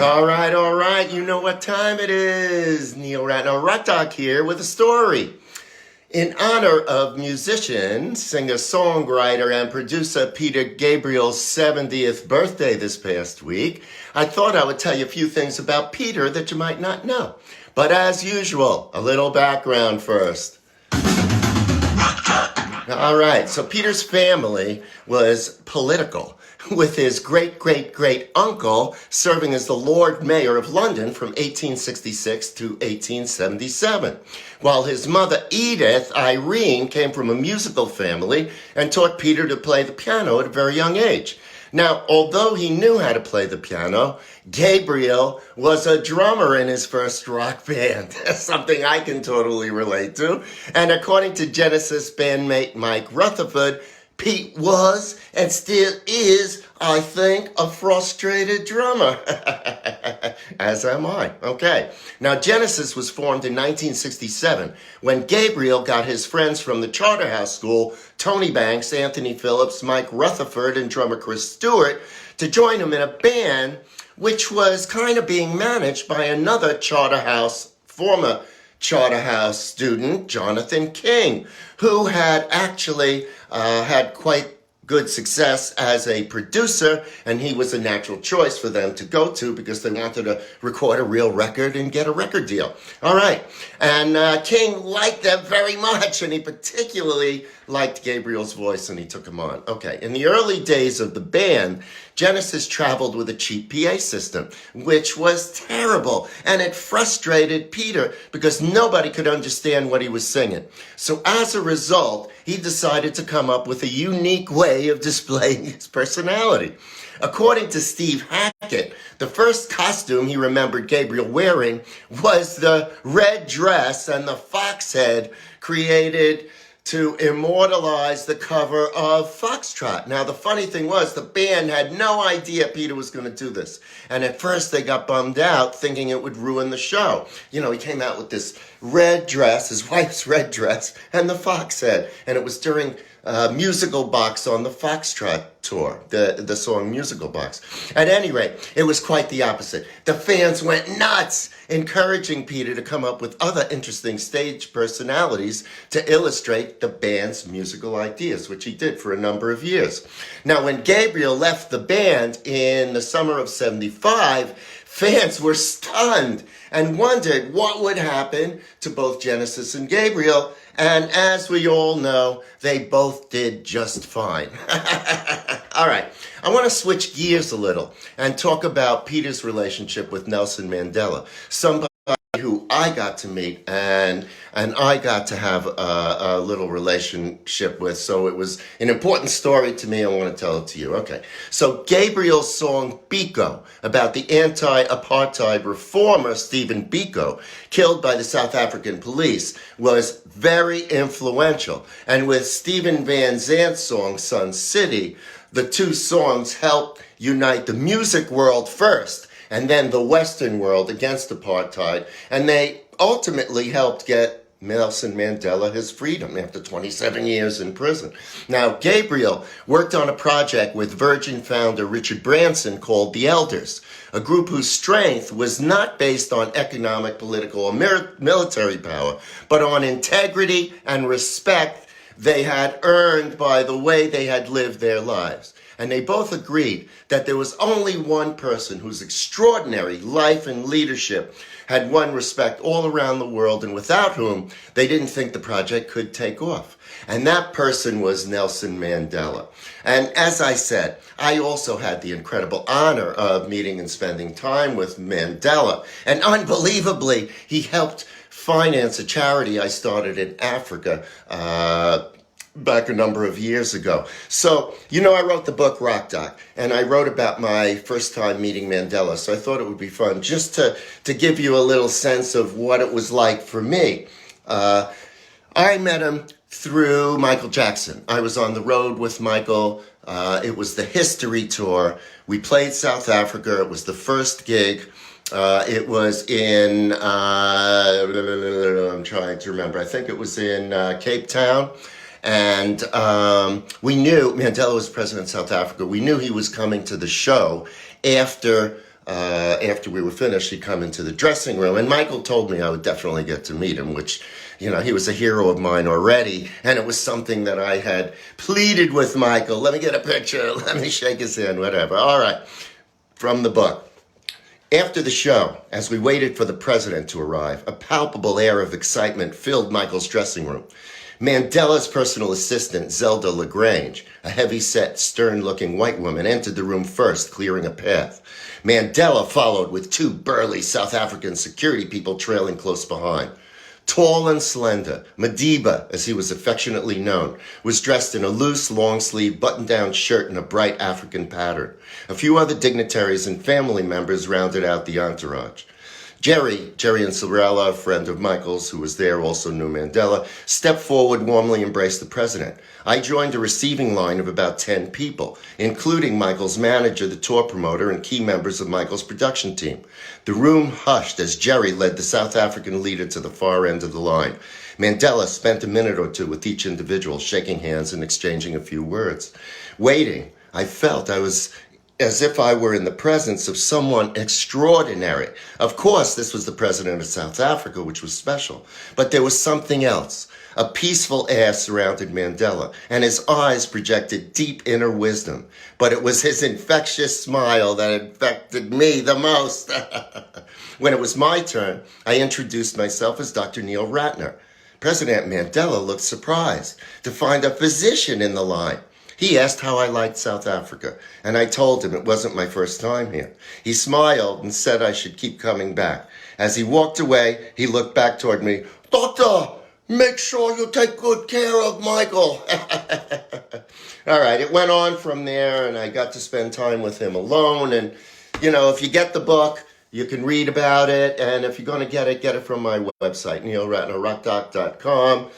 All right, you know what time it is. Neil Ratner Rock here with a story. In honor of musician, singer, songwriter, and producer Peter Gabriel's 70th birthday this past week, I thought I would tell you a few things about Peter that you might not know. But as usual, a little background first. All right, so Peter's family was political, with his great-great-great-uncle serving as the Lord Mayor of London from 1866 to 1877, while his mother, Edith Irene, came from a musical family and taught Peter to play the piano at a very young age. Now, although he knew how to play the piano, Gabriel was a drummer in his first rock band, something I can totally relate to. And according to Genesis bandmate Mike Rutherford, Pete was and still is, I think, a frustrated drummer. As am I. Okay. Now, Genesis was formed in 1967 when Gabriel got his friends from the Charterhouse School, Tony Banks, Anthony Phillips, Mike Rutherford, and drummer Chris Stewart, to join him in a band which was kind of being managed by another former Charterhouse student, Jonathan King, who had actually had quite good success as a producer, and he was a natural choice for them to go to because they wanted to record a real record and get a record deal. All right, and King liked them very much, and he particularly liked Gabriel's voice, and he took him on. Okay, in the early days of the band, Genesis traveled with a cheap PA system, which was terrible, and it frustrated Peter because nobody could understand what he was singing. So as a result, he decided to come up with a unique way of displaying his personality. According to Steve Hackett, the first costume he remembered Gabriel wearing was the red dress and the fox head created to immortalize the cover of Foxtrot. Now, the funny thing was, the band had no idea Peter was going to do this. And at first, they got bummed out, thinking it would ruin the show. You know, he came out with this red dress, his wife's red dress, and the fox head. And it was during Musical Box on the Foxtrot tour, the song Musical Box. At any rate, it was quite the opposite. The fans went nuts, encouraging Peter to come up with other interesting stage personalities to illustrate the band's musical ideas, which he did for a number of years. Now, when Gabriel left the band in the summer of '75, fans were stunned and wondered what would happen to both Genesis and Gabriel. And as we all know, they both did just fine. All right, I want to switch gears a little and talk about Peter's relationship with Nelson Mandela, somebody who I got to meet and I got to have a little relationship with. So it was an important story to me. I want to tell it to you. Okay. So Gabriel's song Biko, about the anti-apartheid reformer Stephen Biko, killed by the South African police, was very influential. And with Stephen Van Zant's song Sun City, the two songs helped unite the music world first, and then the Western world against apartheid. And they ultimately helped get Nelson Mandela his freedom after 27 years in prison. Now, Gabriel worked on a project with Virgin founder Richard Branson called The Elders, a group whose strength was not based on economic, political, or military power, but on integrity and respect they had earned by the way they had lived their lives. And they both agreed that there was only one person whose extraordinary life and leadership had won respect all around the world and without whom they didn't think the project could take off. And that person was Nelson Mandela. And as I said, I also had the incredible honor of meeting and spending time with Mandela. And unbelievably, he helped finance a charity I started in Africa back a number of years ago. So, you know, I wrote the book Rock Doc, and I wrote about my first time meeting Mandela. So I thought it would be fun just to give you a little sense of what it was like for me. I met him through Michael Jackson. I was on the road with Michael. It was the History Tour. We played South Africa. It was the first gig. It was in, I'm trying to remember, I think it was in Cape Town. And we knew Mandela was president of South Africa. We knew he was coming to the show after after we were finished, he'd come into the dressing room, and Michael told me I would definitely get to meet him, which, he was a hero of mine already, and it was something that I had pleaded with Michael. Let me get a picture, let me shake his hand, whatever. All right, from the book. After the show, as we waited for the president to arrive, a palpable air of excitement filled Michael's dressing room. Mandela's personal assistant, Zelda LaGrange, a heavy-set, stern-looking white woman, entered the room first, clearing a path. Mandela followed with two burly South African security people trailing close behind. Tall and slender, Madiba, as he was affectionately known, was dressed in a loose, long-sleeve, button-down shirt in a bright African pattern. A few other dignitaries and family members rounded out the entourage. Jerry and Sorella, a friend of Michael's who was there, also knew Mandela, stepped forward, warmly embraced the president. I joined a receiving line of about 10 people, including Michael's manager, the tour promoter, and key members of Michael's production team. The room hushed as Jerry led the South African leader to the far end of the line. Mandela spent a minute or two with each individual, shaking hands and exchanging a few words. Waiting, I felt I was as if I were in the presence of someone extraordinary. Of course, this was the president of South Africa, which was special. But there was something else. A peaceful air surrounded Mandela, and his eyes projected deep inner wisdom. But it was his infectious smile that infected me the most. When it was my turn, I introduced myself as Dr. Neil Ratner. President Mandela looked surprised to find a physician in the line. He asked how I liked South Africa, and I told him it wasn't my first time here. He smiled and said I should keep coming back. As he walked away, he looked back toward me. Doctor, make sure you take good care of Michael. All right, it went on from there, and I got to spend time with him alone. And, if you get the book, you can read about it, and if you're going to get it from my website, neilratnerrockdoc.com.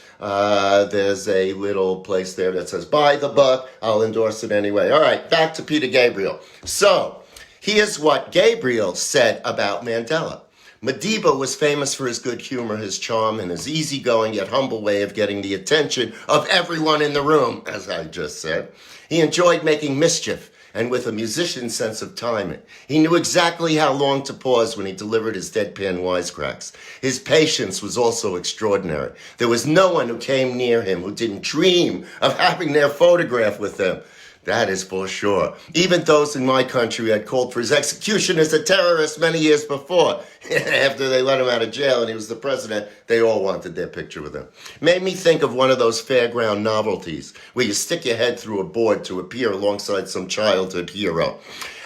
There's a little place there that says, buy the book. I'll endorse it anyway. All right, back to Peter Gabriel. So, here's what Gabriel said about Mandela. Madiba was famous for his good humor, his charm, and his easygoing yet humble way of getting the attention of everyone in the room, as I just said. He enjoyed making mischief, and with a musician's sense of timing. He knew exactly how long to pause when he delivered his deadpan wisecracks. His patience was also extraordinary. There was no one who came near him who didn't dream of having their photograph with him. That is for sure. Even those in my country had called for his execution as a terrorist many years before. After they let him out of jail and he was the president, they all wanted their picture with him. Made me think of one of those fairground novelties where you stick your head through a board to appear alongside some childhood hero.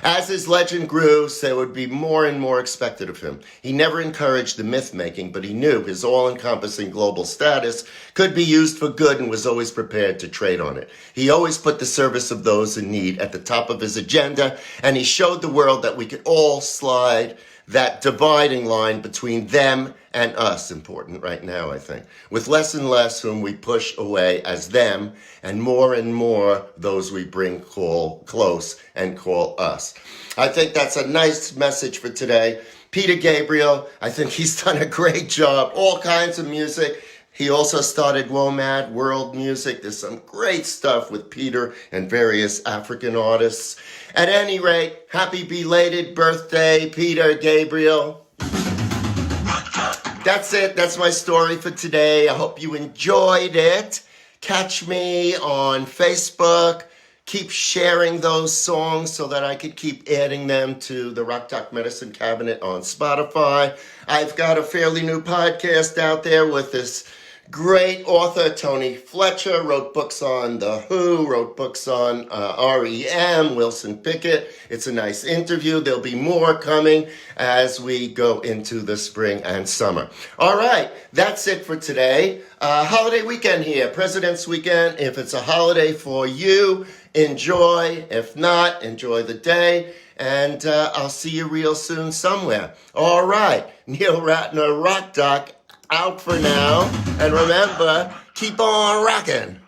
As his legend grew, there would be more and more expected of him. He never encouraged the myth-making, but he knew his all-encompassing global status could be used for good and was always prepared to trade on it. He always put the service of those in need at the top of his agenda, and he showed the world that we could all slide that dividing line between them and us, important right now, I think, with less and less whom we push away as them, and more those we bring close and call us. I think that's a nice message for today. Peter Gabriel, I think he's done a great job. All kinds of music. He also started WOMAD, World Music. There's some great stuff with Peter and various African artists. At any rate, happy belated birthday, Peter Gabriel. That's it. That's my story for today. I hope you enjoyed it. Catch me on Facebook. Keep sharing those songs so that I could keep adding them to the Rock Doc Medicine Cabinet on Spotify. I've got a fairly new podcast out there with this great author, Tony Fletcher, wrote books on The Who, wrote books on REM, Wilson Pickett. It's a nice interview. There'll be more coming as we go into the spring and summer. All right, that's it for today. Holiday weekend here, President's Weekend. If it's a holiday for you, enjoy. If not, enjoy the day. And I'll see you real soon somewhere. All right, Neil Ratner, Rock Doc, out for now. And remember, keep on rocking.